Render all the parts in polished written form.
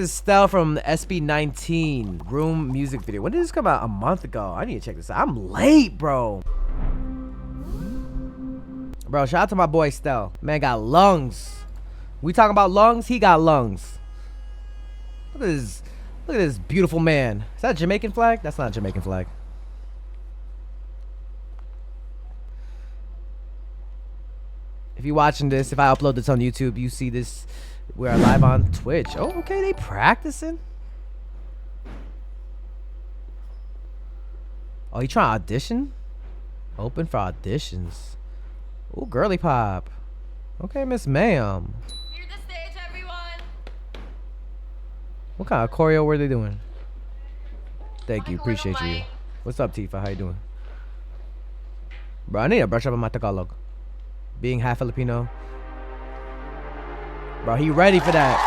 is Stell from the SB19 Room music video. When did this come out? A month ago. I need to check this out. I'm late, bro. Bro, shout out to my boy Stell. Man got lungs. We talking about lungs? He got lungs. Look at this beautiful man. Is that a Jamaican flag? That's not a Jamaican flag. If you're watching this, if I upload this on YouTube, you see this. We're live on Twitch. Oh, okay, they practicing. Oh, you trying to audition? Open for auditions. Oh, girly pop. Okay, Miss Ma'am. Clear the stage, everyone. What kind of choreo were they doing? Thank you, appreciate you. What's up, Tifa? How you doing? Bro, I need to brush up on my Tagalog. Being half Filipino. Bro, he ready for that.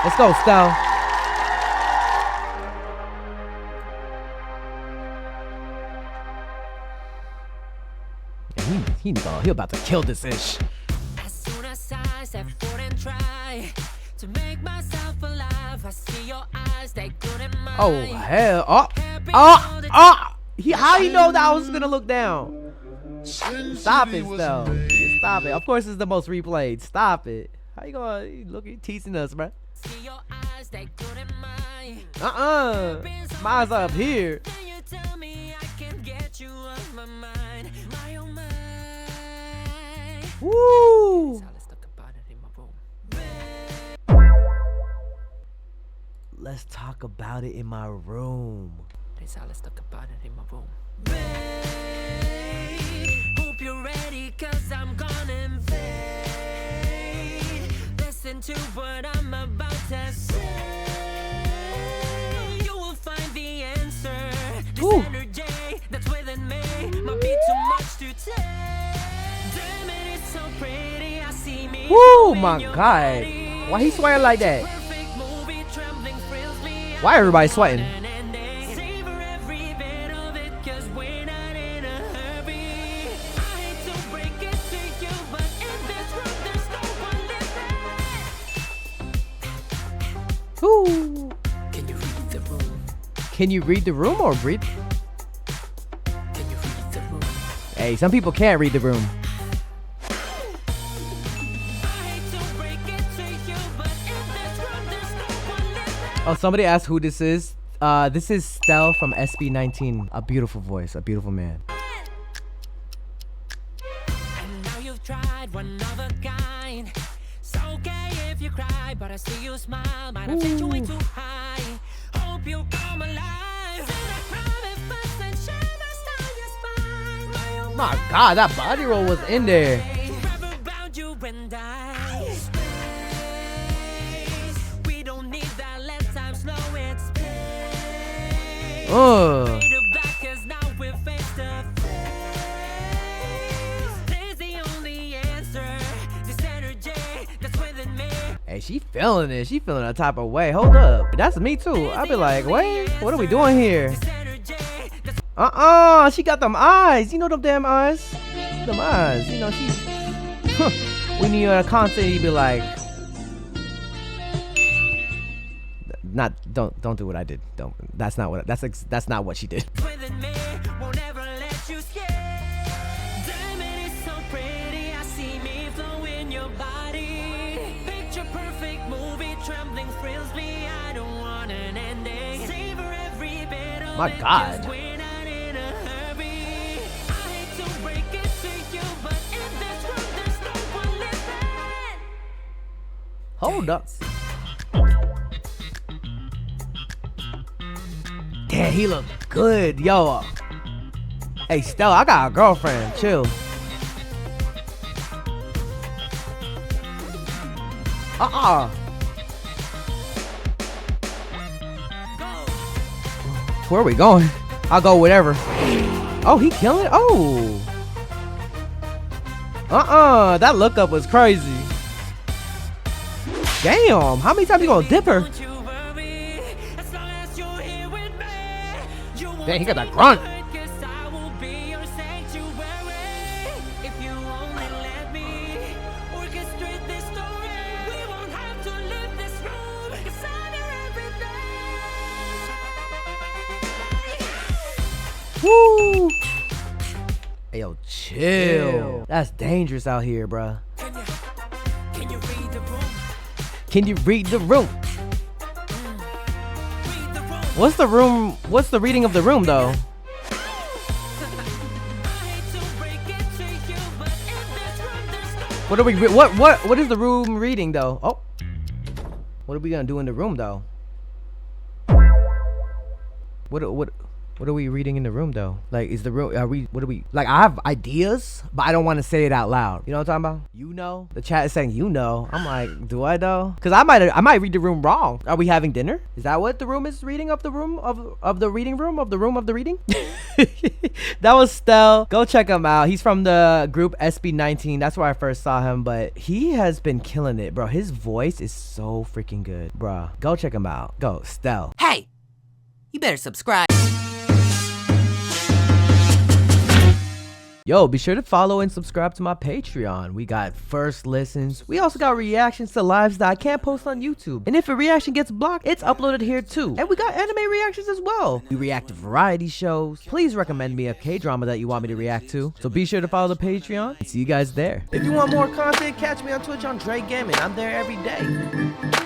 Let's go, Stell. He about to kill this ish. As soon as I step forward and try to make myself alive, I see your eyes, they couldn't mind. Oh hell! How you know that I was gonna look down? Stop it, Stell. Stop it. Of course, it's the most replayed. Stop it. How you gonna look? You teasing us, bro? See your eyes, they couldn't mind. Mine's up here. Can you tell me I can get you off my mind? My oh my. Woo! Let's talk about it in my room. Let's talk about it in my room. Hope you're ready, cause I'm gonna invade. Listen to what I'm about to say. You will find the answer. This energy that's within me might be too much to take. Damn it, it's so pretty. I see me. Woo, my God. Why he sweating like that? Why everybody sweating? Ooh. Can you read the room? Can you read the room or read? Can you read the room? Hey, some people can't read the room. Oh, somebody asked who this is. This is Stell from SB19. A beautiful voice, a beautiful man. And now you've tried one of a kind. It's okay if you cry, but I see you smile. Might have taken you way too high. Hope you come alive. My God, that body roll was in there. We don't need that. Let time slow its pace. Hey, she feeling it. She feeling a type of way. Hold up. That's me too. I'll be like, wait, what are we doing here? She got them eyes. You know them damn eyes? Them eyes. You know, she's... when you're at a concert, you be like... Don't do what I did. Don't. That's not what. That's not what she did. My God. Hold up. Damn, he look good, yo. Hey, Stell, I got a girlfriend. Chill. Where are we going? I'll go whatever. Oh, he killing it? Oh. That look up was crazy. Damn, how many times you gonna dip her? Damn, he got that grunt. Hey, yo, chill. That's dangerous out here, bruh. Can you read the room? Can you read the room? Read the room. What's the room? What's the reading of the room, though? I hate to break it to you, but in this room there's no What are we? What is the room reading, though? Oh, what are we gonna do in the room, though? What are we reading in the room, though? Like, is the room? What are we? Like, I have ideas, but I don't want to say it out loud. You know what I'm talking about? You know, the chat is saying you know. I'm like, do I though? Cause I might read the room wrong. Are we having dinner? Is that what the room is reading of the room of the reading room of the room of the reading? That was Stell. Go check him out. He's from the group SB19. That's where I first saw him, but he has been killing it, bro. His voice is so freaking good, bro. Go check him out. Go, Stell. Hey, you better subscribe. Yo, be sure to follow and subscribe to my Patreon. We got first listens. We also got reactions to lives that I can't post on YouTube. And if a reaction gets blocked, it's uploaded here too. And we got anime reactions as well. We react to variety shows. Please recommend me a K-drama that you want me to react to. So be sure to follow the Patreon and see you guys there. If you want more content, catch me on Twitch on JREAMERS. I'm there every day.